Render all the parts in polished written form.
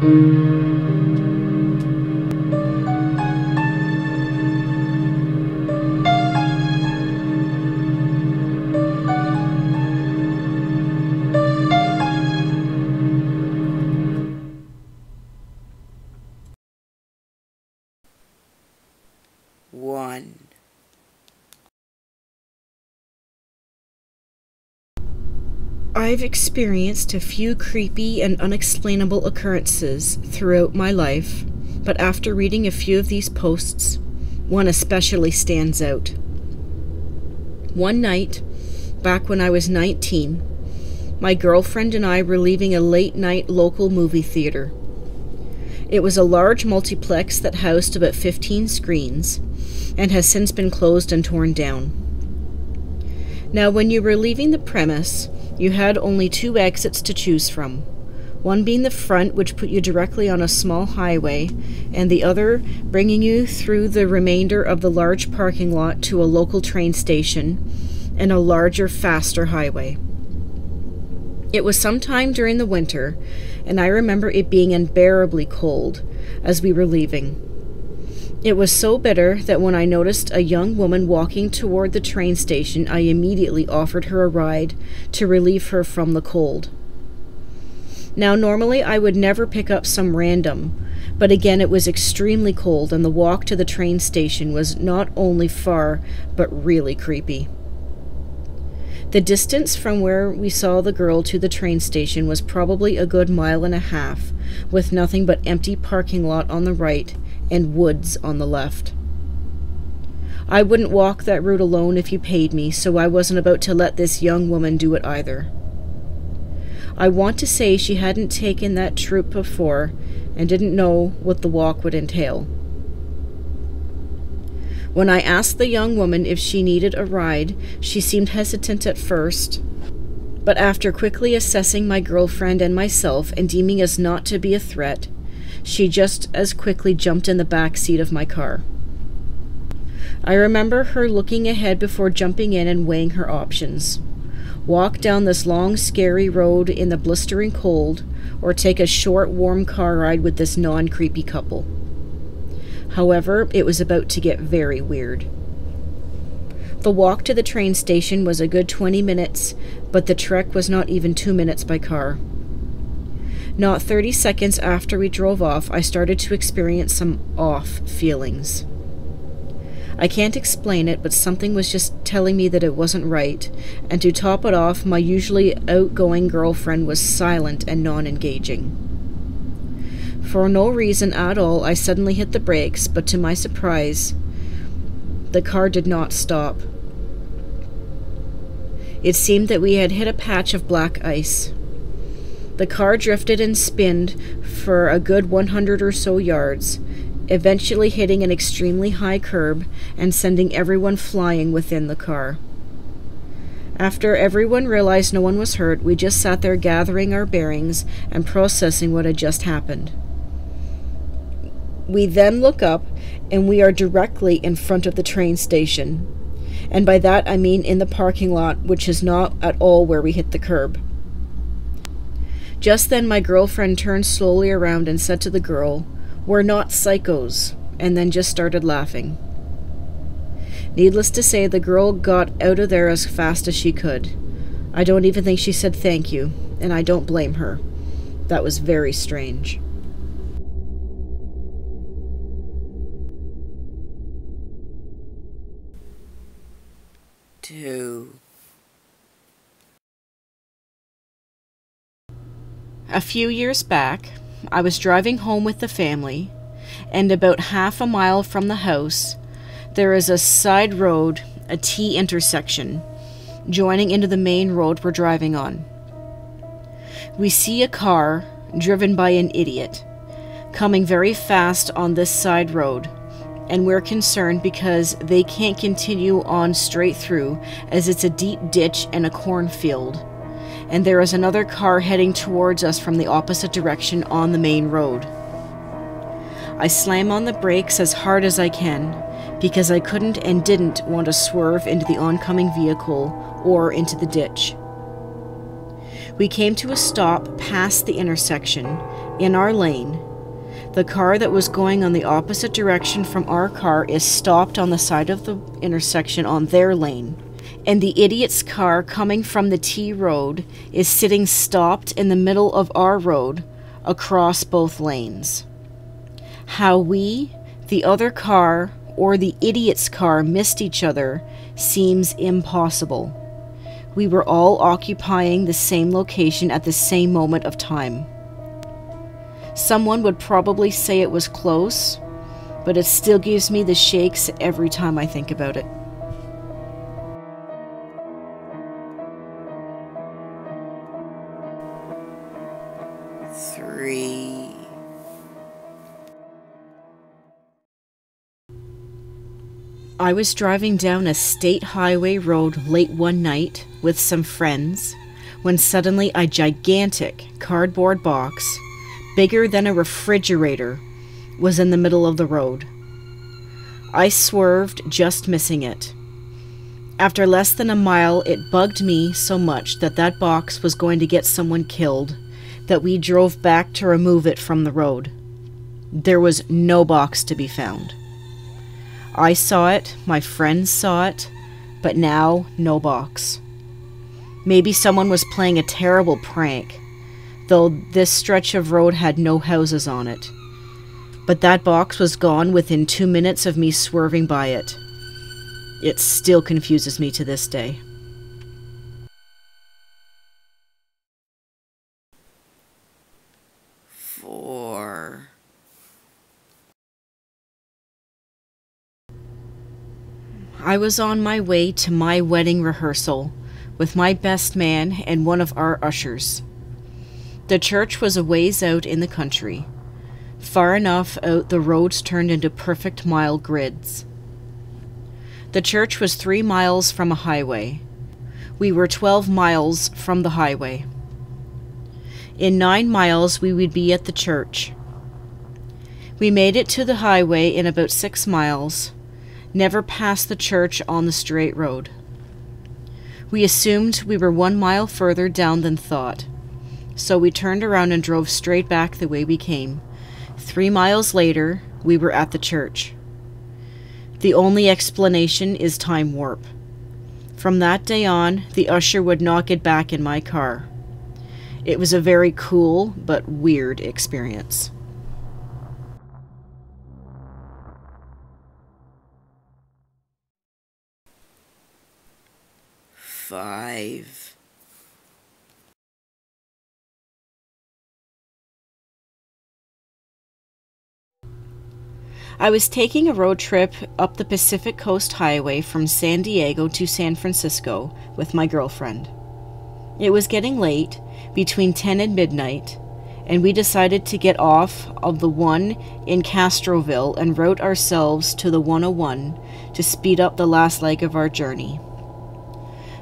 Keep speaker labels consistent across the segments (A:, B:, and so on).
A: One. I've experienced a few creepy and unexplainable occurrences throughout my life, but after reading a few of these posts, one especially stands out. One night, back when I was 19, my girlfriend and I were leaving a late-night local movie theater. It was a large multiplex that housed about 15 screens and has since been closed and torn down. Now, when you were leaving the premise, you had only two exits to choose from, one being the front, which put you directly on a small highway, and the other bringing you through the remainder of the large parking lot to a local train station and a larger, faster highway. It was sometime during the winter, and I remember it being unbearably cold as we were leaving. It was so bitter that when I noticed a young woman walking toward the train station, I immediately offered her a ride to relieve her from the cold. Now, normally I would never pick up some random, but again it was extremely cold, and the walk to the train station was not only far, but really creepy. The distance from where we saw the girl to the train station was probably a good 1.5 miles, with nothing but empty parking lot on the right and woods on the left. I wouldn't walk that route alone if you paid me, so I wasn't about to let this young woman do it either. I want to say she hadn't taken that route before and didn't know what the walk would entail. When I asked the young woman if she needed a ride, she seemed hesitant at first, but after quickly assessing my girlfriend and myself and deeming us not to be a threat, she just as quickly jumped in the back seat of my car. I remember her looking ahead before jumping in and weighing her options. Walk down this long, scary road in the blistering cold, or take a short, warm car ride with this non-creepy couple. However, it was about to get very weird. The walk to the train station was a good 20 minutes, but the trek was not even 2 minutes by car. Not 30 seconds after we drove off, I started to experience some off feelings. I can't explain it, but something was just telling me that it wasn't right, and to top it off, my usually outgoing girlfriend was silent and non-engaging. For no reason at all, I suddenly hit the brakes, but to my surprise, the car did not stop. It seemed that we had hit a patch of black ice. The car drifted and spinned for a good 100 or so yards, eventually hitting an extremely high curb and sending everyone flying within the car. After everyone realized no one was hurt, we just sat there gathering our bearings and processing what had just happened. We then look up, and we are directly in front of the train station. And by that I mean in the parking lot, which is not at all where we hit the curb. Just then my girlfriend turned slowly around and said to the girl, "We're not psychos," and then just started laughing. Needless to say, the girl got out of there as fast as she could. I don't even think she said thank you, and I don't blame her. That was very strange. Two. A few years back, I was driving home with the family, and about 1/2 mile from the house, there is a side road, a T intersection, joining into the main road we're driving on. We see a car, driven by an idiot, coming very fast on this side road, and we're concerned because they can't continue on straight through as it's a deep ditch and a cornfield, and there is another car heading towards us from the opposite direction on the main road. I slam on the brakes as hard as I can because I couldn't and didn't want to swerve into the oncoming vehicle or into the ditch. We came to a stop past the intersection, in our lane. The car that was going on the opposite direction from our car is stopped on the side of the intersection on their lane. And the idiot's car coming from the T road is sitting stopped in the middle of our road across both lanes. How we, the other car, or the idiot's car missed each other seems impossible. We were all occupying the same location at the same moment of time. Someone would probably say it was close, but it still gives me the shakes every time I think about it. I was driving down a state highway road late one night with some friends when suddenly a gigantic cardboard box, bigger than a refrigerator, was in the middle of the road. I swerved, just missing it. After less than a mile, it bugged me so much that that box was going to get someone killed that we drove back to remove it from the road. There was no box to be found. I saw it, my friends saw it, but now no box. Maybe someone was playing a terrible prank, though this stretch of road had no houses on it. But that box was gone within 2 minutes of me swerving by it. It still confuses me to this day. I was on my way to my wedding rehearsal with my best man and one of our ushers. The church was a ways out in the country. Far enough out the roads turned into perfect mile grids. The church was 3 miles from a highway. We were 12 miles from the highway. In 9 miles we would be at the church. We made it to the highway in about 6 miles, never past the church on the straight road. We assumed we were 1 mile further down than thought, so we turned around and drove straight back the way we came. 3 miles later, we were at the church. The only explanation is time warp. From that day on, the usher would not get back in my car. It was a very cool but weird experience.
B: Five.
A: I was taking a road trip up the Pacific Coast Highway from San Diego to San Francisco with my girlfriend. It was getting late, between 10 and midnight, and we decided to get off of the one in Castroville and route ourselves to the 101 to speed up the last leg of our journey.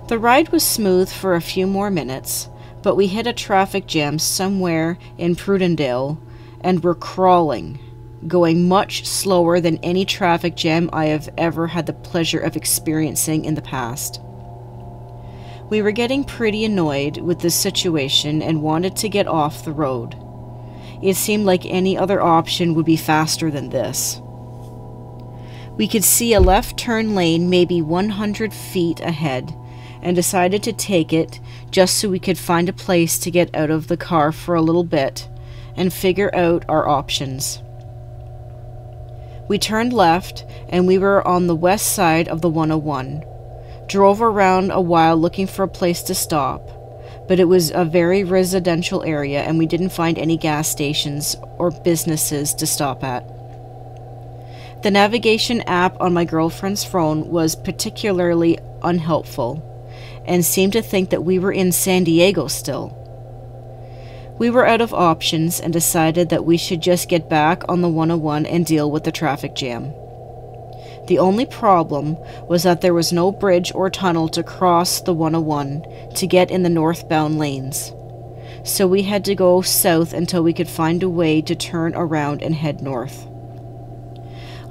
A: The ride was smooth for a few more minutes, but we hit a traffic jam somewhere in Prudendale and were crawling, going much slower than any traffic jam I have ever had the pleasure of experiencing in the past. We were getting pretty annoyed with the situation and wanted to get off the road. It seemed like any other option would be faster than this. We could see a left turn lane maybe 100 feet ahead, and decided to take it just so we could find a place to get out of the car for a little bit and figure out our options. We turned left and we were on the west side of the 101. Drove around a while looking for a place to stop, but it was a very residential area and we didn't find any gas stations or businesses to stop at. The navigation app on my girlfriend's phone was particularly unhelpful and seemed to think that we were in San Diego still. We were out of options and decided that we should just get back on the 101 and deal with the traffic jam. The only problem was that there was no bridge or tunnel to cross the 101 to get in the northbound lanes, so we had to go south until we could find a way to turn around and head north.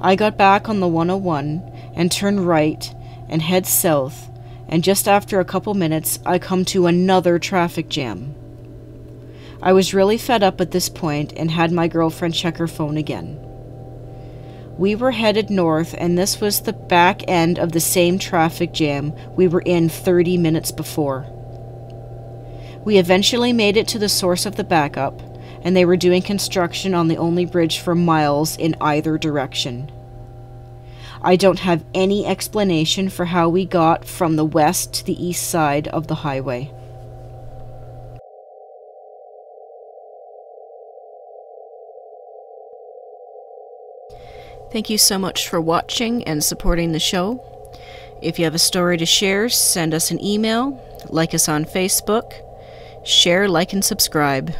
A: I got back on the 101 and turned right and head south, and just after a couple minutes I come to another traffic jam. I was really fed up at this point and had my girlfriend check her phone again. We were headed north, and this was the back end of the same traffic jam we were in 30 minutes before. We eventually made it to the source of the backup, and they were doing construction on the only bridge for miles in either direction. I don't have any explanation for how we got from the west to the east side of the highway. Thank you so much for watching and supporting the show. If you have a story to share, send us an email, like us on Facebook, share, like, and subscribe.